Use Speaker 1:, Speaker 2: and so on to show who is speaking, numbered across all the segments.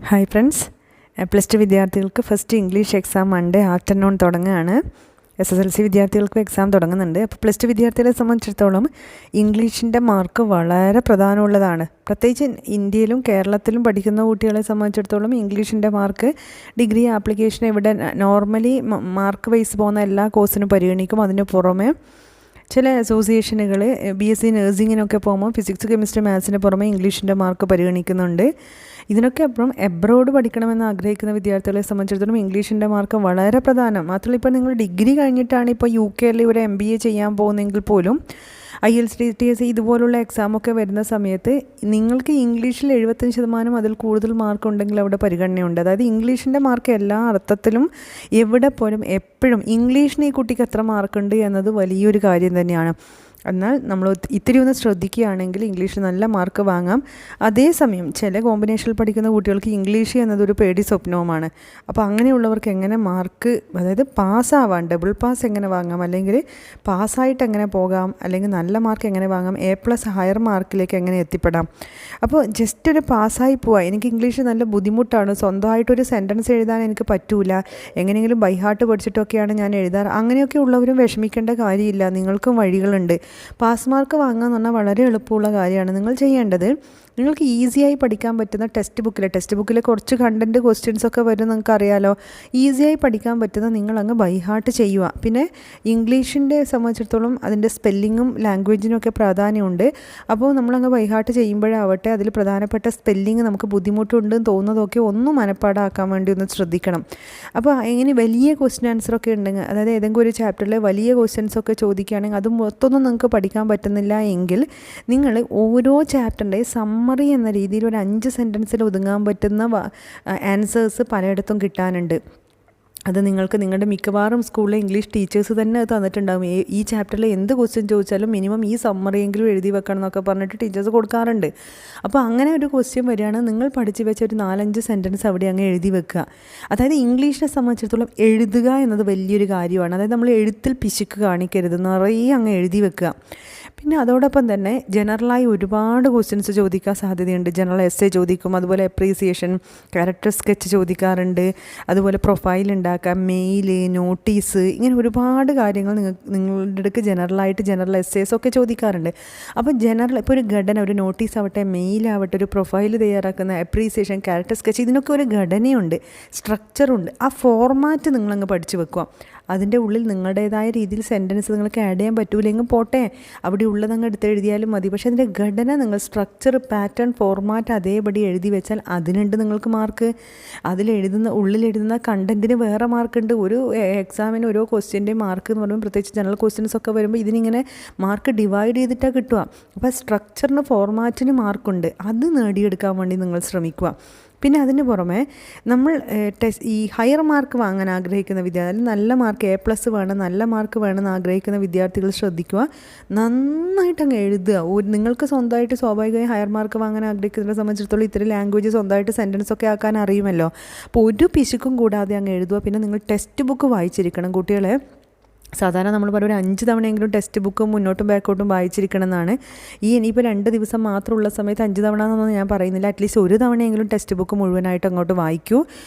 Speaker 1: Hi friends, plus two വിദ്യാർത്ഥികൾക്ക് first English exam Monday afternoon തുടങ്ങുകയാണ്. SSLC വിദ്യാർത്ഥികൾക്കും exam തുടങ്ങുന്നുണ്ട്. അപ്പോൾ പ്ലസ് ടു വിദ്യാർത്ഥികളെ സംബന്ധിച്ചിടത്തോളം ഇംഗ്ലീഷിൻ്റെ മാർക്ക് വളരെ പ്രധാനമുള്ളതാണ്. പ്രത്യേകിച്ച് ഇന്ത്യയിലും കേരളത്തിലും പഠിക്കുന്ന കുട്ടികളെ സംബന്ധിച്ചിടത്തോളം ഇംഗ്ലീഷിൻ്റെ മാർക്ക് ഡിഗ്രി ആപ്ലിക്കേഷൻ ഇവിടെ നോർമലി മാർക്ക് വൈസ് പോകുന്ന എല്ലാ കോഴ്സിനും പരിഗണിക്കും. അതിന് പുറമെ ചില അസോസിയേഷനുകൾ BSc നഴ്സിങ്ങിനൊക്കെ പോകുമ്പോൾ ഫിസിക്സ് കെമിസ്ട്രി മാത്സിന് പുറമെ ഇംഗ്ലീഷിൻ്റെ മാർക്ക് പരിഗണിക്കുന്നുണ്ട്. ഇതിനൊക്കെ അപ്പുറം എബ്രോഡ് പഠിക്കണമെന്ന് ആഗ്രഹിക്കുന്ന വിദ്യാർത്ഥികളെ സംബന്ധിച്ചിടത്തോളം ഇംഗ്ലീഷിൻ്റെ മാർക്ക് വളരെ പ്രധാനം. മാത്രമല്ല ഇപ്പോൾ നിങ്ങൾ ഡിഗ്രി കഴിഞ്ഞിട്ടാണ് ഇപ്പോൾ UK ഒരു MBA ചെയ്യാൻ പോകുന്നതെങ്കിൽ പോലും IELTS TTS ഇതുപോലുള്ള എക്സാമൊക്കെ വരുന്ന സമയത്ത് നിങ്ങൾക്ക് ഇംഗ്ലീഷിൽ 75% അതിൽ കൂടുതൽ മാർക്ക് ഉണ്ടെങ്കിൽ അവിടെ പരിഗണനയുണ്ട്. അതായത് ഇംഗ്ലീഷിൻ്റെ മാർക്ക് എല്ലാ അർത്ഥത്തിലും എവിടെ പോലും എപ്പോഴും ഇംഗ്ലീഷിന് ഈ കുട്ടിക്ക് എത്ര മാർക്കുണ്ട് എന്നത് വലിയൊരു കാര്യം തന്നെയാണ്. എന്നാൽ നമ്മൾ ഇത്തിരി ഒന്ന് ശ്രദ്ധിക്കുകയാണെങ്കിൽ ഇംഗ്ലീഷിൽ നല്ല മാർക്ക് വാങ്ങാം. അതേസമയം ചില കോമ്പിനേഷനിൽ പഠിക്കുന്ന കുട്ടികൾക്ക് ഇംഗ്ലീഷ് എന്നതൊരു പേടി സ്വപ്നവുമാണ്. അപ്പോൾ അങ്ങനെയുള്ളവർക്ക് എങ്ങനെ മാർക്ക്, അതായത് പാസ്സാവാൻ ഡബിൾ പാസ് എങ്ങനെ വാങ്ങാം, അല്ലെങ്കിൽ പാസ്സായിട്ട് എങ്ങനെ പോകാം, അല്ലെങ്കിൽ നല്ല മാർക്ക് എങ്ങനെ വാങ്ങാം, A+ ഹയർ മാർക്കിലേക്ക് എങ്ങനെ എത്തിപ്പെടാം. അപ്പോൾ ജസ്റ്റ് ഒരു പാസ്സായി പോവാം, എനിക്ക് ഇംഗ്ലീഷ് നല്ല ബുദ്ധിമുട്ടാണ്, സ്വന്തമായിട്ടൊരു സെൻറ്റൻസ് എഴുതാൻ എനിക്ക് പറ്റൂല, എങ്ങനെയെങ്കിലും ബൈ ഹാർട്ട് പഠിച്ചിട്ടൊക്കെയാണ് ഞാൻ എഴുതാറ്, അങ്ങനെയൊക്കെ ഉള്ളവരും വിഷമിക്കേണ്ട കാര്യമില്ല. നിങ്ങൾക്കും വഴികളുണ്ട്. പാസ് മാർക്ക് വാങ്ങുക എന്ന് പറഞ്ഞാൽ വളരെ എളുപ്പമുള്ള കാര്യമാണ്. നിങ്ങൾ ചെയ്യേണ്ടത്, നിങ്ങൾക്ക് ഈസിയായി പഠിക്കാൻ പറ്റുന്ന ടെക്സ്റ്റ് ബുക്കിൽ കുറച്ച് കണ്ടൻറ്റ് ക്വസ്റ്റ്യൻസൊക്കെ വരും, നിങ്ങൾക്ക് അറിയാലോ. ഈസിയായി പഠിക്കാൻ പറ്റുന്ന നിങ്ങളങ്ങ് ബൈ ഹാർട്ട് ചെയ്യുക. പിന്നെ ഇംഗ്ലീഷിൻ്റെ സംബന്ധിച്ചിടത്തോളം അതിൻ്റെ സ്പെല്ലിങ്ങും ലാംഗ്വേജിനും ഒക്കെ പ്രാധാന്യമുണ്ട്. അപ്പോൾ നമ്മളങ്ങ് ബൈ ഹാർട്ട് ചെയ്യുമ്പോഴാവട്ടെ അതിൽ പ്രധാനപ്പെട്ട സ്പെല്ലിങ് നമുക്ക് ബുദ്ധിമുട്ടുണ്ടെന്ന് തോന്നുന്നതൊക്കെ ഒന്ന് മനപ്പാടാക്കാൻ വേണ്ടി ഒന്ന് ശ്രദ്ധിക്കണം. അപ്പോൾ ഇങ്ങനെ വലിയ ക്വസ്റ്റ്യൻ ആൻസറൊക്കെ ഉണ്ടെങ്കിൽ, അതായത് ഏതെങ്കിലും ഒരു ചാപ്റ്ററിലെ വലിയ ക്വസ്റ്റ്യൻസൊക്കെ ചോദിക്കുകയാണെങ്കിൽ അത് മൊത്തമൊന്നും നിങ്ങൾക്ക് പഠിക്കാൻ പറ്റുന്നില്ല എങ്കിൽ നിങ്ങൾ ഓരോ ചാപ്റ്ററിൻ്റെ സമ്മറി എന്ന രീതിയിൽ ഒരു 5 സെൻറ്റൻസിൽ ഒതുങ്ങാൻ പറ്റുന്ന ആൻസേഴ്സ് പലയിടത്തും കിട്ടാനുണ്ട്. അത് നിങ്ങൾക്ക് നിങ്ങളുടെ മിക്കവാറും സ്കൂളിലെ ഇംഗ്ലീഷ് ടീച്ചേഴ്സ് തന്നെ അത് തന്നിട്ടുണ്ടാകും. ഈ ചാപ്റ്ററിൽ എന്ത് ക്വസ്റ്റ്യൻ ചോദിച്ചാലും മിനിമം ഈ സമ്മറിയെങ്കിലും എഴുതി വെക്കണം എന്നൊക്കെ പറഞ്ഞിട്ട് ടീച്ചേഴ്സ് കൊടുക്കാറുണ്ട്. അപ്പോൾ അങ്ങനെ ഒരു ക്വസ്റ്റ്യൻ വരികയാണ്, നിങ്ങൾ പഠിച്ച് വെച്ച ഒരു 4-5 സെൻറ്റൻസ് അവിടെ അങ്ങ് എഴുതി വെക്കുക. അതായത് ഇംഗ്ലീഷിനെ സംബന്ധിച്ചിടത്തോളം എഴുതുക എന്നത് വലിയൊരു കാര്യമാണ്. അതായത് നമ്മൾ എഴുത്തിൽ പിശുക്ക് കാണിക്കരുത്, നിറയെ അങ്ങ് എഴുതി വെക്കുക. പിന്നെ അതോടൊപ്പം തന്നെ ജനറലായി ഒരുപാട് ക്വസ്റ്റ്യൻസ് ചോദിക്കാൻ സാധ്യതയുണ്ട്. ജനറൽ എസ്സേ ചോദിക്കും, അതുപോലെ അപ്രീസിയേഷൻ, ക്യാരക്ടർ സ്കെച്ച് ചോദിക്കാറുണ്ട്, അതുപോലെ പ്രൊഫൈൽ ഉണ്ടാക്കാം, മെയിൽ, നോട്ടീസ്, ഇങ്ങനെ ഒരുപാട് കാര്യങ്ങൾ നിങ്ങളുടെ അടുക്ക് ജനറലായിട്ട് ജനറൽ എസ്സേസൊക്കെ ചോദിക്കാറുണ്ട്. അപ്പോൾ ഇപ്പോൾ ഒരു ഘടന, ഒരു നോട്ടീസ് ആവട്ടെ, മെയിലാവട്ടെ, ഒരു പ്രൊഫൈൽ തയ്യാറാക്കുന്ന, അപ്രീസിയേഷൻ, ക്യാരക്ടർ സ്കെച്ച്, ഇതിനൊക്കെ ഒരു ഘടനയുണ്ട്, സ്ട്രക്ചറുണ്ട്. ആ ഫോർമാറ്റ് നിങ്ങളങ്ങ് പഠിച്ചു വെക്കുക. അതിൻ്റെ ഉള്ളിൽ നിങ്ങളുടേതായ രീതിയിൽ സെൻറ്റൻസ് നിങ്ങൾക്ക് ആഡ് ചെയ്യാൻ പറ്റൂലെങ്കിൽ പോട്ടെ, അവിടെ ഉള്ളതങ്ങ് എടുത്ത് എഴുതിയാലും മതി. പക്ഷേ അതിൻ്റെ ഘടന, നിങ്ങൾ സ്ട്രക്ചർ, പാറ്റേൺ, ഫോർമാറ്റ് അതേപടി എഴുതി വെച്ചാൽ അതിനുണ്ട് നിങ്ങൾക്ക് മാർക്ക്. ഉള്ളിലെഴുതുന്ന കണ്ടൻറ്റിന് വേറെ മാർക്കുണ്ട്. ഒരു എക്സാമിന് ഓരോ ക്വസ്റ്റ്യൻ്റെയും മാർക്ക് എന്ന് പറയുമ്പോൾ, പ്രത്യേകിച്ച് ജനറൽ ക്വസ്റ്റ്യൻസ് ഒക്കെ വരുമ്പോൾ ഇതിനിങ്ങനെ മാർക്ക് ഡിവൈഡ് ചെയ്തിട്ടാണ് കിട്ടുക. അപ്പോൾ സ്ട്രക്ചറിന്, ഫോർമാറ്റിന് മാർക്കുണ്ട്. അത് നേടിയെടുക്കാൻ വേണ്ടി നിങ്ങൾ ശ്രമിക്കുക. പിന്നെ അതിന് പുറമെ നമ്മൾ ഈ ഹയർ മാർക്ക് വാങ്ങാൻ ആഗ്രഹിക്കുന്ന വിദ്യാർത്ഥികൾ, നല്ല മാർക്ക് A+ വേണം, നല്ല മാർക്ക് വേണമെന്ന് ആഗ്രഹിക്കുന്ന വിദ്യാർത്ഥികൾ ശ്രദ്ധിക്കുക, നന്നായിട്ട് അങ്ങ് എഴുതുക. നിങ്ങൾക്ക് സ്വന്തമായിട്ട് സ്വാഭാവികമായി ഹയർ മാർക്ക് വാങ്ങാൻ ആഗ്രഹിക്കുന്നതിനെ സംബന്ധിച്ചിടത്തോളം ഇത്തരം ലാംഗ്വേജ് സ്വന്തമായിട്ട് സെൻറ്റൻസ് ഒക്കെ ആക്കാൻ അറിയുമല്ലോ. അപ്പോൾ ഒരു പിശുക്കും കൂടാതെ അങ്ങ് എഴുതുക. പിന്നെ നിങ്ങൾ ടെക്സ്റ്റ് ബുക്ക് വായിച്ചിരിക്കണം. കുട്ടികളെ സാധാരണ നമ്മൾ പറയും ഒരു 5 തവണയെങ്കിലും ടെക്സ്റ്റ് ബുക്ക് മുന്നോട്ടും ബാക്കോട്ടും വായിച്ചിരിക്കണം എന്നാണ്. ഇനിയിപ്പോൾ 2 ദിവസം മാത്രമുള്ള സമയത്ത് 5 തവണ എന്നൊന്നും ഞാൻ പറയുന്നില്ല. അറ്റ്ലീസ്റ്റ് ഒരു തവണയെങ്കിലും ടെക്സ്റ്റ് ബുക്ക് മുഴുവനായിട്ട് അങ്ങോട്ട് വായിക്കൂ.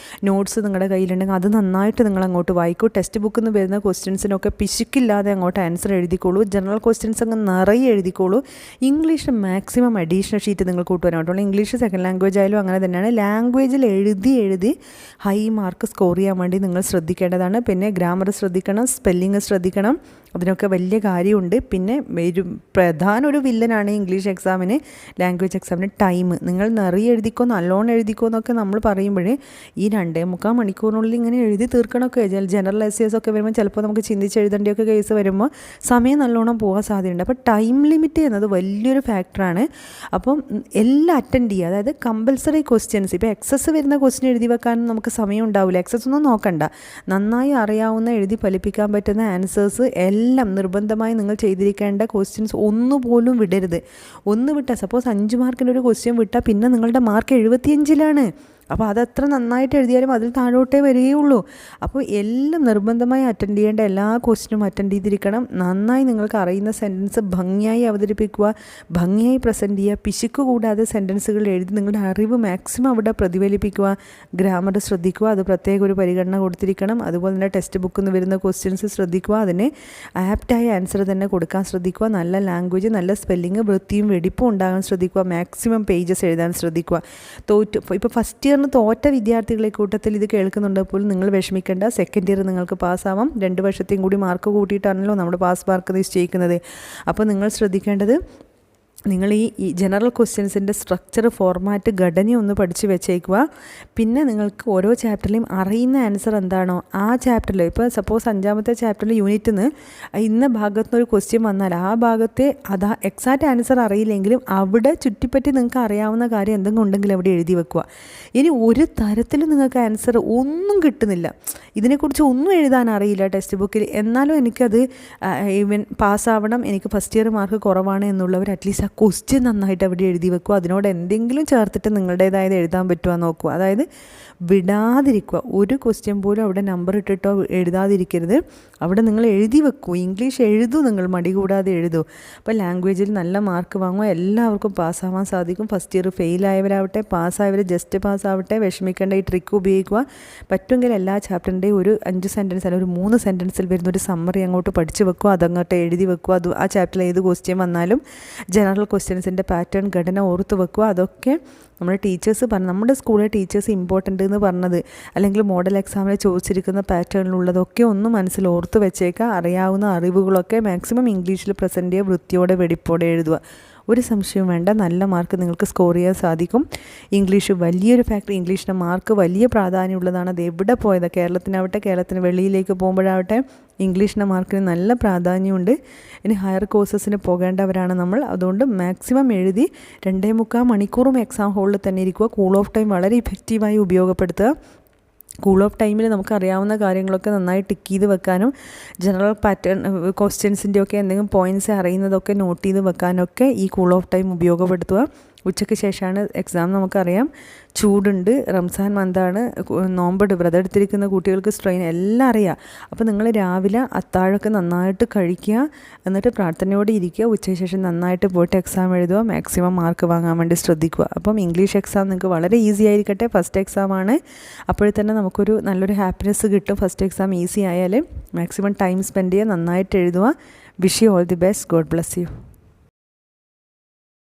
Speaker 1: നോട്ട്സ് നിങ്ങളുടെ കയ്യിലുണ്ടെങ്കിൽ അത് നന്നായിട്ട് നിങ്ങൾ അങ്ങോട്ട് വായിക്കൂ. ടെക്സ്റ്റ് ബുക്കിൽ നിന്ന് വരുന്ന ക്വസ്റ്റ്യൻസിനൊക്കെ പിശുക്കില്ലാതെ അങ്ങോട്ട് ആൻസർ എഴുതിക്കോളൂ. ജനറൽ ക്വസ്റ്റ്യൻസ് അങ്ങ് നിറയെ എഴുതിക്കോളൂ. ഇംഗ്ലീഷ് മാക്സിമം അഡീഷണൽ ഷീറ്റ് നിങ്ങൾ കൂട്ടുവാനായിട്ടുള്ളൂ. ഇംഗ്ലീഷ് സെക്കൻഡ് ലാംഗ്വേജ് ആയാലും അങ്ങനെ തന്നെയാണ്. ലാംഗ്വേജിൽ എഴുതി ഹൈ മാർക്ക് സ്കോർ ചെയ്യാൻ വേണ്ടി നിങ്ങൾ ശ്രദ്ധിക്കേണ്ടതാണ്. പിന്നെ ഗ്രാമർ ശ്രദ്ധിക്കണം, സ്പെല്ലിങ് ശ്രദ്ധിക്കണം. അതിനൊക്കെ വലിയ കാര്യമുണ്ട്. പിന്നെ ഒരു വില്ലനാണ് ഇംഗ്ലീഷ് എക്സാമിന്, ലാംഗ്വേജ് എക്സാമിന് ടൈം. നിങ്ങൾ നിറയെ എഴുതിക്കോ, നല്ലോണം എഴുതിക്കോ എന്നൊക്കെ നമ്മൾ പറയുമ്പോഴേ ഈ 2.25 മണിക്കൂറിനുള്ളിൽ ഇങ്ങനെ എഴുതി തീർക്കണമൊക്കെ. ജനറൽ എസ്സേസ് ഒക്കെ വരുമ്പോൾ ചിലപ്പോൾ നമുക്ക് ചിന്തിച്ച് എഴുതേണ്ടിയൊക്കെ കേസ് വരുമ്പോൾ സമയം നല്ലോണം പോകാൻ സാധ്യതയുണ്ട്. അപ്പോൾ ടൈം ലിമിറ്റ് എന്നത് വലിയൊരു ഫാക്ടറാണ്. അപ്പം എല്ലാം അറ്റൻഡ് ചെയ്യുക. അതായത് കമ്പൽസറി ക്വസ്റ്റ്യൻസ്, ഇപ്പോൾ എക്സസ് വരുന്ന ക്വസ്റ്റ്യൻ എഴുതി വെക്കാൻ നമുക്ക് സമയം ഉണ്ടാവില്ല. എക്സസ് ഒന്നും നോക്കണ്ട, നന്നായി അറിയാവുന്ന, എഴുതി ഫലിപ്പിക്കാൻ പറ്റുന്ന ആൻസേഴ്സ് എല്ലാം നിർബന്ധമായി നിങ്ങൾ ചെയ്തിരിക്കേണ്ട ക്വസ്റ്റ്യൻസ് ഒന്നുപോലും വിടരുത്. ഒന്ന് വിട്ടാൽ, സപ്പോസ് 5 മാർക്കിൻ്റെ ഒരു ക്വസ്റ്റ്യൻ വിട്ടാൽ പിന്നെ നിങ്ങളുടെ മാർക്ക് 75-ലാണ്. അപ്പോൾ അതത്ര നന്നായിട്ട് എഴുതിയാലും അതിൽ താഴോട്ടേ വരികയുള്ളൂ. അപ്പോൾ എല്ലാം നിർബന്ധമായി അറ്റൻഡ് ചെയ്യേണ്ട എല്ലാ ക്വസ്റ്റിനും അറ്റൻഡ് ചെയ്തിരിക്കണം. നന്നായി നിങ്ങൾക്ക് അറിയുന്ന സെൻറ്റൻസ് ഭംഗിയായി അവതരിപ്പിക്കുക, ഭംഗിയായി പ്രസൻറ്റ് ചെയ്യുക, പിശുക്ക് കൂടാതെ സെൻറ്റൻസുകൾ എഴുതി നിങ്ങളുടെ അറിവ് മാക്സിമം അവിടെ പ്രതിഫലിപ്പിക്കുക. ഗ്രാമർ ശ്രദ്ധിക്കുക, അത് പ്രത്യേക ഒരു പരിഗണന കൊടുത്തിരിക്കണം. അതുപോലെ തന്നെ ടെക്സ്റ്റ് ബുക്കിൽ നിന്ന് വരുന്ന ക്വസ്റ്റ്യൻസ് ശ്രദ്ധിക്കുക, അതിന് ആപ്റ്റായ ആൻസർ തന്നെ കൊടുക്കാൻ ശ്രദ്ധിക്കുക. നല്ല ലാംഗ്വേജ്, നല്ല സ്പെല്ലിങ്, വൃത്തിയും വെടിപ്പും ഉണ്ടാകാൻ ശ്രദ്ധിക്കുക. മാക്സിമം പേജസ് എഴുതാൻ ശ്രദ്ധിക്കുക. ഇപ്പോൾ ഫസ്റ്റ് ഇയറിന് തോറ്റ വിദ്യാർത്ഥികളെ കൂട്ടത്തിൽ ഇത് കേൾക്കുന്നുണ്ട് പോലും നിങ്ങൾ വിഷമിക്കേണ്ട. സെക്കൻഡ് ഇയർ നിങ്ങൾക്ക് പാസ്സാവാം. 2 വർഷത്തെയും കൂടി മാർക്ക് കൂട്ടിയിട്ടാണല്ലോ നമ്മുടെ പാസ് മാർക്ക് നിശ്ചയിക്കുന്നത്. അപ്പോൾ നിങ്ങൾ ശ്രദ്ധിക്കേണ്ടത്, നിങ്ങൾ ഈ ജനറൽ ക്വസ്റ്റ്യൻസിൻ്റെ സ്ട്രക്ചർ, ഫോർമാറ്റ്, ഘടനയൊന്ന് പഠിച്ച് വെച്ചേക്കുക. പിന്നെ നിങ്ങൾക്ക് ഓരോ ചാപ്റ്ററിലെയും അറിയുന്ന ആൻസർ എന്താണോ ആ ചാപ്റ്ററിൽ, ഇപ്പോൾ സപ്പോസ് 5ാമത്തെ ചാപ്റ്ററിൽ യൂണിറ്റിൽ നിന്ന് ഇന്ന ഭാഗത്തുനിന്ന് ഒരു ക്വസ്റ്റ്യൻ വന്നാൽ ആ ഭാഗത്തെ എക്സാക്റ്റ് ആൻസർ അറിയില്ലെങ്കിലും അവിടെ ചുറ്റിപ്പറ്റി നിങ്ങൾക്ക് അറിയാവുന്ന കാര്യം എന്തെങ്കിലും ഉണ്ടെങ്കിൽ അവിടെ എഴുതി വെക്കുക. ഇനി ഒരു തരത്തിലും നിങ്ങൾക്ക് ആൻസർ ഒന്നും കിട്ടുന്നില്ല, ഇതിനെക്കുറിച്ച് ഒന്നും എഴുതാൻ അറിയില്ല ടെക്സ്റ്റ് ബുക്കിൽ, എന്നാലും എനിക്കത് ഈവൻ പാസ്സാവണം, എനിക്ക് ഫസ്റ്റ് ഇയർ മാർക്ക് കുറവാണ് എന്നുള്ളവർ അറ്റ്ലീസ്റ്റ് ക്വസ്റ്റ്യൻ നന്നായിട്ട് അവിടെ എഴുതി വെക്കുക. അതിനോട് എന്തെങ്കിലും ചേർത്തിട്ട് നിങ്ങളുടേതായത് എഴുതാൻ പറ്റുമോ നോക്കുക. അതായത് വിടാതിരിക്കുക. ഒരു ക്വസ്റ്റ്യൻ പോലും അവിടെ നമ്പർ ഇട്ടിട്ടോ എഴുതാതിരിക്കരുത്. അവിടെ നിങ്ങൾ എഴുതി വെക്കൂ. ഇംഗ്ലീഷ് എഴുതൂ, നിങ്ങൾ മടി കൂടാതെ എഴുതൂ. അപ്പോൾ ലാംഗ്വേജിൽ നല്ല മാർക്ക് വാങ്ങുക. എല്ലാവർക്കും പാസ്സാവാൻ സാധിക്കും. ഫസ്റ്റ് ഇയർ ഫെയിലായവരാവട്ടെ, പാസ്സായവർ ജസ്റ്റ് പാസ്സാവട്ടെ, വിഷമിക്കേണ്ട. ഈ ട്രിക്ക് ഉപയോഗിക്കുക. പറ്റുമെങ്കിൽ എല്ലാ ചാപ്റ്ററിൻ്റെയും ഒരു 5 സെൻറ്റൻസ് അല്ലെങ്കിൽ ഒരു 3 സെൻറ്റൻസിൽ വരുന്ന ഒരു സമ്മറി അങ്ങോട്ട് പഠിച്ച് വെക്കുക. അതങ്ങോട്ട് എഴുതി വെക്കുക. അത് ആ ചാപ്റ്ററിൽ ഏത് ക്വസ്റ്റ്യൻ വന്നാലും ജനറൽ ക്വസ്റ്റ്യൻസിൻ്റെ പാറ്റേൺ, ഘടന ഓർത്ത് വെക്കുക. അതൊക്കെ നമ്മുടെ ടീച്ചേഴ്സ് നമ്മുടെ സ്കൂളിലെ ടീച്ചേഴ്സ് ഇമ്പോർട്ടൻ്റ് എന്ന് പറഞ്ഞത്, അല്ലെങ്കിൽ മോഡൽ എക്സാമിൽ ചോദിച്ചിരിക്കുന്ന പാറ്റേണിലുള്ളതൊക്കെ ഒന്ന് മനസ്സിൽ ഓർത്ത് വെച്ചേക്കുക. അറിയാവുന്ന അറിവുകളൊക്കെ മാക്സിമം ഇംഗ്ലീഷിൽ പ്രസൻറ്റ് ചെയ്യുക. വൃത്തിയോടെ വെടിപ്പോടെ എഴുതുക. ഒരു സംശയവും വേണ്ട, നല്ല മാർക്ക് നിങ്ങൾക്ക് സ്കോർ ചെയ്യാൻ സാധിക്കും. ഇംഗ്ലീഷ് വലിയൊരു ഫാക്ടർ, ഇംഗ്ലീഷിൻ്റെ മാർക്ക് വലിയ പ്രാധാന്യമുള്ളതാണ്. അത് എവിടെ പോയത്, കേരളത്തിനാവട്ടെ, കേരളത്തിന് വെളിയിലേക്ക് പോകുമ്പോഴാവട്ടെ, ഇംഗ്ലീഷിൻ്റെ മാർക്കിന് നല്ല പ്രാധാന്യമുണ്ട്. ഇനി ഹയർ കോഴ്സസിന് പോകേണ്ടവരാണ് നമ്മൾ. അതുകൊണ്ട് മാക്സിമം എഴുതി 2.25 മണിക്കൂറും എക്സാം ഹോളിൽ തന്നെ ഇരിക്കുക. കൂൾ ഓഫ് ടൈം വളരെ ഇഫക്റ്റീവായി ഉപയോഗപ്പെടുത്തുക. കൂൾ ഓഫ് ടൈമിൽ നമുക്ക് അറിയാവുന്ന കാര്യങ്ങളൊക്കെ നന്നായി ടിക്ക് ചെയ്ത് വെക്കാനും, ജനറൽ പാറ്റേൺ ക്വസ്റ്റ്യൻസിൻ്റെയൊക്കെ എന്തെങ്കിലും പോയിൻറ്റ്സ് അറിയുന്നതൊക്കെ നോട്ട് ചെയ്ത് വെക്കാനൊക്കെ ഈ കൂൾ ഓഫ് ടൈം ഉപയോഗപ്പെടുത്തുക. ഉച്ചയ്ക്ക് ശേഷമാണ് എക്സാം. നമുക്കറിയാം ചൂടുണ്ട്, റംസാൻ മന്താണ്, നോമ്പുണ്ട്, വ്രതം എടുത്തിരിക്കുന്ന കുട്ടികൾക്ക് സ്ട്രെയിൻ എല്ലാം അറിയാം. അപ്പോൾ നിങ്ങൾ രാവിലെ അത്താഴമൊക്കെ നന്നായിട്ട് കഴിക്കുക, എന്നിട്ട് പ്രാർത്ഥനയോടെ ഇരിക്കുക. ഉച്ചയ്ക്ക് ശേഷം നന്നായിട്ട് പോയിട്ട് എക്സാം എഴുതുക. മാക്സിമം മാർക്ക് വാങ്ങാൻ വേണ്ടി ശ്രദ്ധിക്കുക. അപ്പം ഇംഗ്ലീഷ് എക്സാം നിങ്ങൾക്ക് വളരെ ഈസി ആയിരിക്കട്ടെ. ഫസ്റ്റ് എക്സാമാണ്, അപ്പോഴേ തന്നെ നമുക്കൊരു നല്ലൊരു ഹാപ്പിനെസ് കിട്ടും. ഫസ്റ്റ് എക്സാം ഈസി ആയാൽ മാക്സിമം ടൈം സ്പെൻഡ് ചെയ്യുക, നന്നായിട്ട് എഴുതുക. Wish you all the best. God bless you.